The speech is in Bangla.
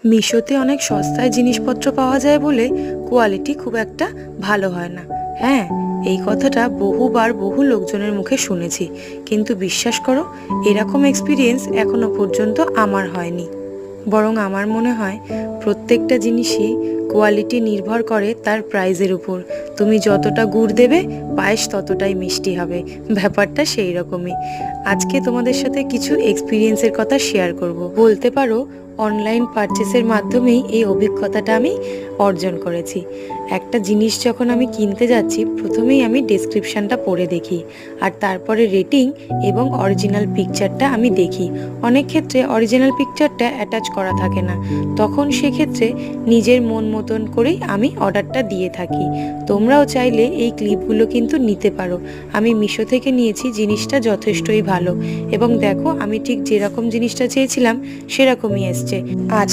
মিশোতে অনেক সস্তায় জিনিসপত্র পাওয়া যায় বলে কোয়ালিটি খুব একটা ভালো হয় না। হ্যাঁ, এই কথাটা বহুবার বহু লোকজনের মুখে শুনেছি, কিন্তু বিশ্বাস করো, এরকম এক্সপিরিয়েন্স এখনো পর্যন্ত আমার হয়নি। বরং আমার মনে হয় প্রত্যেকটা জিনিসই কোয়ালিটি নির্ভর করে তার প্রাইজের উপর। তুমি যতটা গুড় দেবে, পায়েস ততটাই মিষ্টি হবে। ব্যাপারটা সেই রকমই। আজকে তোমাদের সাথে কিছু এক্সপিরিয়েন্সের কথা শেয়ার করব। বলতে পারো অনলাইন পারচেসের মাধ্যমেই এই অভিজ্ঞতাটা আমি অর্জন করেছি। একটা জিনিস যখন আমি কিনতে যাচ্ছি, প্রথমেই আমি ডেসক্রিপশানটা পড়ে দেখি, আর তারপরে রেটিং এবং অরিজিনাল পিকচারটা আমি দেখি। অনেক ক্ষেত্রে অরিজিনাল পিকচারটা অ্যাটাচ করা থাকে না, তখন সেক্ষেত্রে নিজের মন মতন করেই আমি অর্ডারটা দিয়ে থাকি। তোমরাও চাইলে এই ক্লিপগুলো কিন্তু নিতে পারো। আমি মিশো থেকে নিয়েছি, জিনিসটা যথেষ্টই ভালো, এবং দেখো আমি ঠিক যেরকম জিনিসটা চেয়েছিলাম সেরকমই এসছে। আজ